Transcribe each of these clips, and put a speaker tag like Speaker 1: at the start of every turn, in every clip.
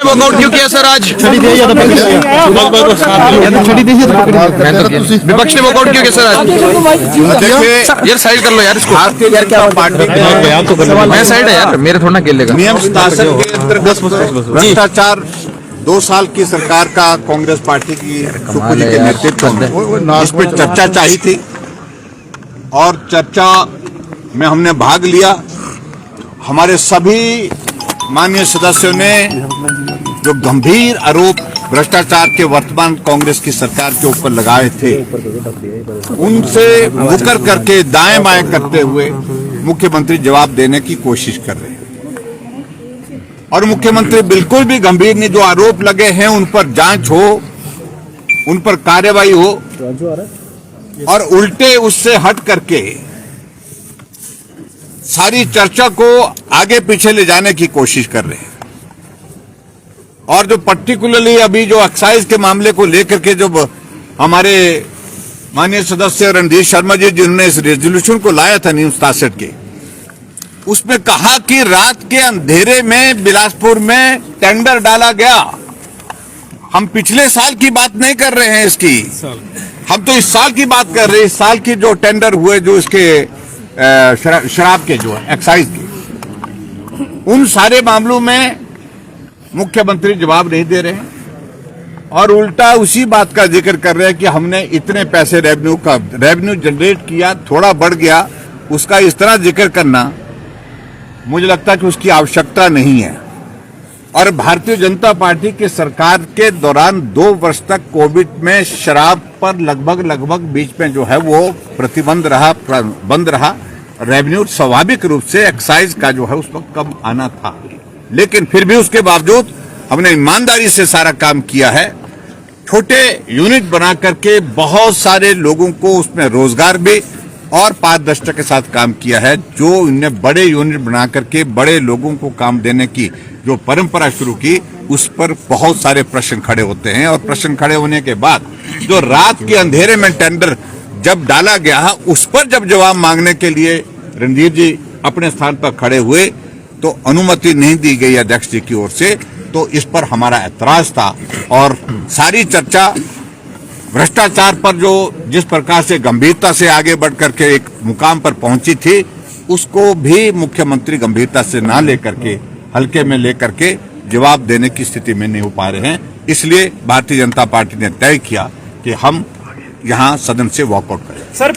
Speaker 1: Walkout क्यों किया sir आज? विपक्ष ने वॉकआउट क्यों किया सर आज? देखिए यार साइड कर लो यार इसको।
Speaker 2: भारतीय जनता पार्टी
Speaker 1: मैं साइड है यार, मेरे थोड़ा ना खेलेगा।
Speaker 2: नियम शासन के अंतर्गत भ्रष्टाचार 2 साल की सरकार का कांग्रेस पार्टी की सुप्रीमो जी के नेतृत्व में इस पर चर्चा चाहिए थी और चर्चा में हमने भाग लिया। हमारे सभी माननीय सदस्यों ने जो गंभीर आरोप भ्रष्टाचार के वर्तमान कांग्रेस की सरकार के ऊपर लगाए थे उनसे मुकर करके दाएं बाएं करते हुए मुख्यमंत्री जवाब देने की कोशिश कर रहे हैं और मुख्यमंत्री बिल्कुल भी गंभीर नहीं। जो आरोप लगे हैं उन पर जांच हो, उन पर कार्रवाई हो और उल्टे उससे हट करके सारी चर्चा को आगे पीछे ले जाने की कोशिश कर रहे हैं। और जो पर्टिकुलरली अभी जो एक्साइज के मामले को लेकर के जो हमारे माननीय सदस्य रणधीर शर्मा जी जिन्होंने इस रेजोल्यूशन को लाया था नियम 67 के, उसमें कहा कि रात के अंधेरे में बिलासपुर में टेंडर डाला गया। हम पिछले साल की बात नहीं कर रहे हैं इसकी, हम तो इस साल की बात कर रहे हैं। इस साल की जो टेंडर हुए जो इसके शराब के जो एक्साइज के, उन सारे मामलों में मुख्यमंत्री जवाब नहीं दे रहे हैं और उल्टा उसी बात का जिक्र कर रहे हैं कि हमने इतने पैसे रेवेन्यू जनरेट किया, थोड़ा बढ़ गया, उसका इस तरह जिक्र करना मुझे लगता है कि उसकी आवश्यकता नहीं है। और भारतीय जनता पार्टी की सरकार के दौरान 2 वर्ष तक कोविड में शराब पर लगभग बीच में जो है वो प्रतिबंध रहा, बंद रहा। रेवेन्यू स्वाभाविक रूप से एक्साइज का जो है उस वक्त कम आना था, लेकिन फिर भी उसके बावजूद हमने ईमानदारी से सारा काम किया है। छोटे यूनिट बना करके बहुत सारे लोगों को उसमें रोजगार भी और पारदर्शिता के साथ काम किया है। जो इन्हें बड़े यूनिट बना करके बड़े लोगों को काम देने की जो परंपरा शुरू की, उस पर बहुत सारे प्रश्न खड़े होते हैं। और प्रश्न खड़े होने के बाद जो रात के अंधेरे में टेंडर जब डाला गया, उस पर जब जवाब मांगने के लिए रणधीर जी अपने स्थान पर खड़े हुए तो अनुमति नहीं दी गई अध्यक्ष जी की ओर से, तो इस पर हमारा ऐतराज था। और सारी चर्चा भ्रष्टाचार पर जो जिस प्रकार से गंभीरता से आगे बढ़ करके एक मुकाम पर पहुंची थी, उसको भी मुख्यमंत्री गंभीरता से ना लेकर के हल्के में लेकर के जवाब देने की स्थिति में नहीं हो पा रहे हैं। इसलिए भारतीय जनता पार्टी ने तय किया कि हम यहाँ सदन से वॉकआउट करें।
Speaker 3: सर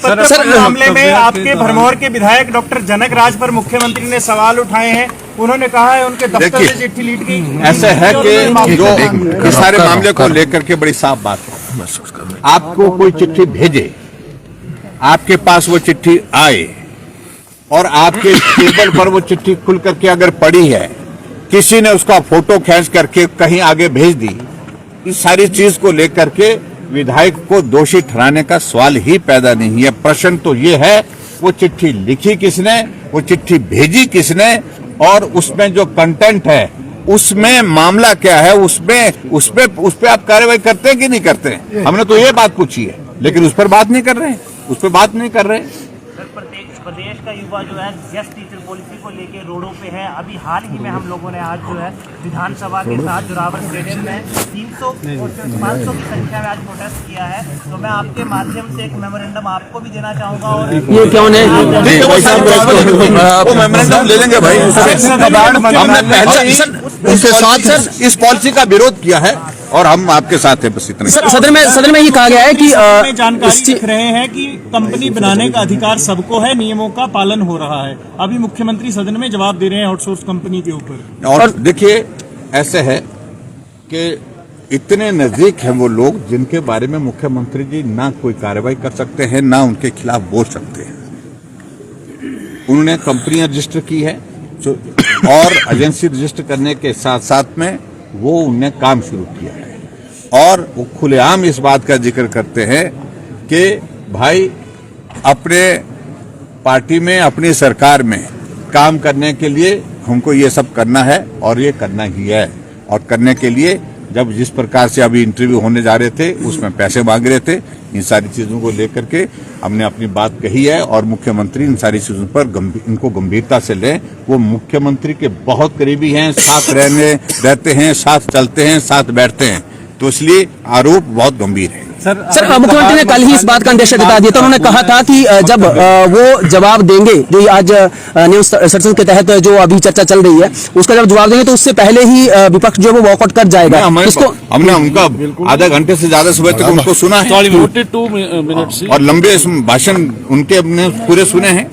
Speaker 3: मामले में आपके भरमौर के विधायक डॉक्टर जनक राज पर मुख्यमंत्री ने सवाल उठाए हैं। उन्होंने कहा है उनके दफ्तर से चिट्ठी लीक गई।
Speaker 2: ऐसे है कि जो इस सारे मामले को लेकर के बड़ी साफ बात है, आपको कोई चिट्ठी भेजे, आपके पास वो चिट्ठी आए और आपके टेबल पर वो चिट्ठी खुल करके अगर पड़ी है, किसी ने उसका फोटो खींच करके कहीं आगे भेज दी, इस सारी चीज को लेकर के विधायक को दोषी ठहराने का सवाल ही पैदा नहीं है। प्रश्न तो ये है वो चिट्ठी लिखी किसने, वो चिट्ठी भेजी किसने और उसमें जो कंटेंट है उसमें मामला क्या है, उसपे आप कार्रवाई करते हैं कि नहीं करते हैं? हमने तो ये बात पूछी है, लेकिन उस पर बात नहीं कर रहे हैं, उस पर बात नहीं कर रहे हैं।
Speaker 4: प्रदेश का युवा जो है जस्ट टीचर पॉलिसी को लेके रोडों पे है। अभी हाल ही में हम लोगों ने आज जो है विधानसभा के साथ जोरावर स्टेडियम में 300 और 500 की संख्या में आज प्रोटेस्ट किया है। तो मैं आपके माध्यम से एक मेमोरेंडम आपको भी देना चाहूंगा। और
Speaker 1: ये कौन है? वो मेमोरेंडम ले लेंगे भाई। हमने पहले उनके साथ इस पॉलिसी का विरोध किया है और हम आपके साथ हैं, बस इतना।
Speaker 3: सदन में ये कहा गया है कि जानकारी लिख रहे हैं कि कंपनी बनाने का अधिकार सबको है, नियमों का पालन हो रहा है। अभी मुख्यमंत्री सदन में जवाब दे रहे हैं आउटसोर्स कंपनी के ऊपर।
Speaker 2: और देखिए ऐसे है कि इतने नजदीक हैं वो लोग जिनके बारे में मुख्यमंत्री जी ना कोई कार्रवाई कर सकते हैं, ना उनके खिलाफ बोल सकते हैं। उन्होंने कंपनियां रजिस्टर की है और एजेंसी रजिस्टर करने के साथ साथ में वो उनने काम शुरू किया है और वो खुलेआम इस बात का जिक्र करते हैं कि भाई अपने पार्टी में, अपनी सरकार में काम करने के लिए हमको ये सब करना है और ये करना ही है। और करने के लिए जब जिस प्रकार से अभी इंटरव्यू होने जा रहे थे उसमें पैसे मांग रहे थे, इन सारी चीजों को लेकर के हमने अपनी बात कही है और मुख्यमंत्री इन सारी चीजों पर इनको गंभीरता से लें। वो मुख्यमंत्री के बहुत करीबी हैं, साथ रहते हैं, साथ चलते हैं, साथ बैठते हैं, तो इसलिए आरोप बहुत गंभीर है।
Speaker 5: सर मुख्यमंत्री ने कल ही इस बात का अंदेशा जता दिया था। उन्होंने कहा था कि जब वो जवाब देंगे, जो आज नियम संशोधन के तहत जो अभी चर्चा चल रही है, उसका जब जवाब देंगे तो उससे पहले ही विपक्ष जो है वो वॉकआउट कर जाएगा। इसको
Speaker 2: हमने उनका आधा घंटे से ज्यादा समय तक उनको सुना है
Speaker 6: 42 मिनट
Speaker 2: और लंबे भाषण उनके अपने पूरे सुने हैं,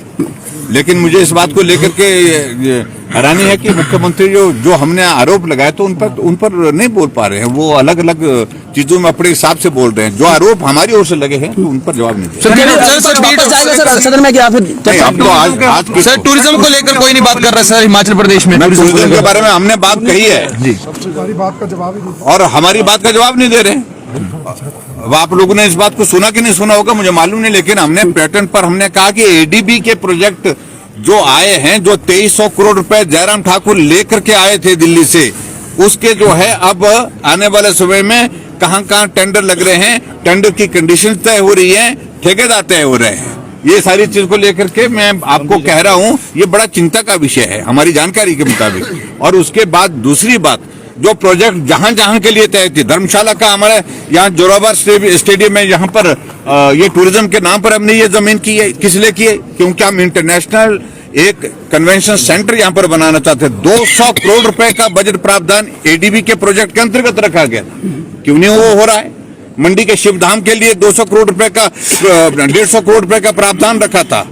Speaker 2: लेकिन मुझे इस बात को लेकर के हैरानी है कि मुख्यमंत्री जो हमने आरोप लगाए तो उन पर नहीं बोल पा रहे हैं। वो अलग अलग चीजों में अपने हिसाब से बोल रहे हैं। जो आरोप हमारी ओर से लगे हैं तो उन पर जवाब नहीं दे।
Speaker 5: सदन में क्या फिर
Speaker 1: सर टूरिज्म को लेकर कोई नहीं बात कर रहा सर हिमाचल प्रदेश में
Speaker 2: टूरिज्म के बारे में हमने बात कही है जी, और हमारी बात का जवाब नहीं दे रहे। अब आप लोगों ने इस बात को सुना कि नहीं सुना होगा मुझे मालूम नहीं, लेकिन हमने पर्यटन पर हमने कहा कि एडीबी के प्रोजेक्ट जो आए हैं, जो 2300 करोड़ रुपए जयराम ठाकुर लेकर के आए थे दिल्ली से, उसके जो है अब आने वाले समय में कहां टेंडर लग रहे हैं, टेंडर की कंडीशन तय हो रही है, ठेकेदार तय हो रहे हैं। ये सारी चीज को लेकर के मैं आपको कह रहा हूं, ये बड़ा चिंता का विषय है हमारी जानकारी के मुताबिक। और उसके बाद दूसरी बात, जो प्रोजेक्ट जहां जहां के लिए तय थी, धर्मशाला का हमारे यहाँ जोरावर स्टेडियम में, यहाँ पर ये टूरिज्म के नाम पर हमने ये जमीन की है, किस लिए की है? क्योंकि हम इंटरनेशनल एक कन्वेंशन सेंटर यहाँ पर बनाना चाहते हैं। 200 करोड़ रुपए का बजट प्रावधान एडीबी के प्रोजेक्ट के अंतर्गत रखा गया, क्यों नहीं वो हो रहा है? मंडी के शिवधाम के लिए 200 करोड़ रुपए का 150 करोड़ रुपए का प्रावधान रखा था,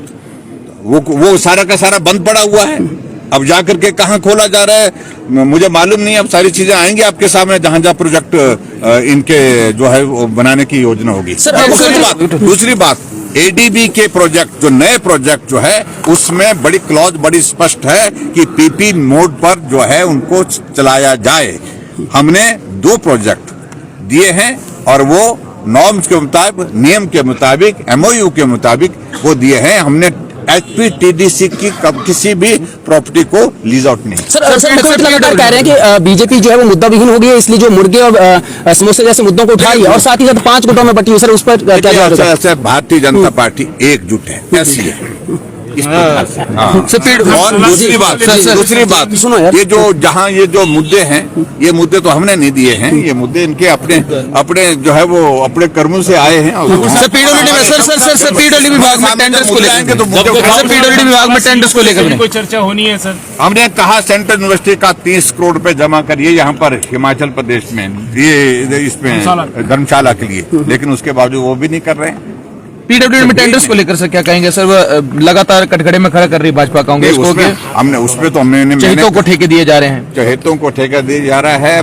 Speaker 2: वो सारा का सारा बंद पड़ा हुआ है। अब जाकर के कहां खोला जा रहा है मुझे मालूम नहीं। अब सारी चीजें आएंगी आपके सामने जहां जहां प्रोजेक्ट इनके जो है वो बनाने की योजना होगी। दूसरी बात एडीबी के प्रोजेक्ट जो नए प्रोजेक्ट जो है उसमें बड़ी क्लॉज बड़ी स्पष्ट है कि पीपी मोड पर जो है उनको चलाया जाए। हमने 2 प्रोजेक्ट दिए हैं और वो नॉर्म्स के मुताबिक, नियम के मुताबिक, एमओयू के मुताबिक वो दिए हैं। हमने एचपीटीडीसी की किसी भी प्रॉपर्टी को लीज आउट नहीं।
Speaker 5: सर मुख्यमंत्री लगातार कह रहे हैं कि बीजेपी जो है वो मुद्दा विहीन हो गई है, इसलिए जो मुर्गे और समोसे जैसे मुद्दों को उठा रही है और साथ ही साथ 5 गुटों में बटी है। सर उस पर क्या जवाब है?
Speaker 2: भारतीय जनता पार्टी एकजुट है, ऐसी है। और दूसरी बात
Speaker 5: सुनो यार,
Speaker 2: ये जो जहाँ ये जो मुद्दे हैं, ये मुद्दे तो हमने नहीं दिए हैं, ये मुद्दे इनके अपने जो है वो अपने कर्मों से आए हैं।
Speaker 1: सर पीडब्ल्यूडी में सर पीडब्ल्यूडी विभाग में टेंडर्स को लेकर सर पीडब्ल्यूडी विभाग में टेंडर्स को लेकर
Speaker 3: कोई चर्चा होनी है सर?
Speaker 2: हमने कहा सेंट्रल यूनिवर्सिटी का 30 करोड़ रुपए जमा करिए यहाँ पर हिमाचल प्रदेश में, ये इसमें धर्मशाला के लिए, लेकिन उसके बावजूद वो भी नहीं कर रहे हैं।
Speaker 1: पीडब्ल्यूडी में टेंडर्स को लेकर सर क्या कहेंगे सर? वो लगातार कटघरे में खड़ा कर रही भाजपा कांग्रेस को,
Speaker 2: हमने उसमें तो हमने
Speaker 1: चहेतों को ठेके दिए जा रहे हैं,
Speaker 2: चहेतों को ठेका दिया जा रहा है।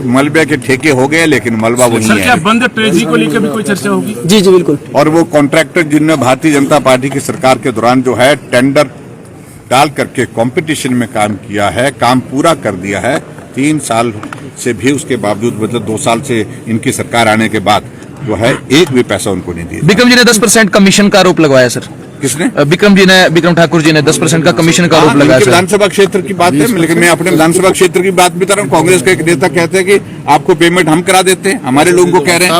Speaker 2: मलबे के ठेके हो गए लेकिन मलबा वो नहीं है।
Speaker 3: बंद ट्रेजरी को लेकर भी कोई चर्चा होगी?
Speaker 5: जी बिल्कुल।
Speaker 2: और वो कॉन्ट्रैक्टर जिनने भारतीय जनता पार्टी की सरकार के दौरान जो है टेंडर डाल करके कंपटीशन में काम किया है, काम पूरा कर दिया है, 3 साल से भी उसके बावजूद, मतलब 2 साल से इनकी सरकार आने के बाद जो है एक भी पैसा उनको नहीं दिया।
Speaker 1: विक्रम जी ने 10% कमीशन का आरोप लगवाया सर।
Speaker 2: किसने?
Speaker 1: विक्रम ठाकुर जी ने 10% का कमीशन का आरोप लगाया।
Speaker 2: विधानसभा क्षेत्र की बात है, लेकिन मैं अपने विधानसभा क्षेत्र की बात बता रहा हूँ। कांग्रेस के एक नेता कहते हैं कि आपको पेमेंट हम करा देते हैं, हमारे लोगों को कह रहे हैं।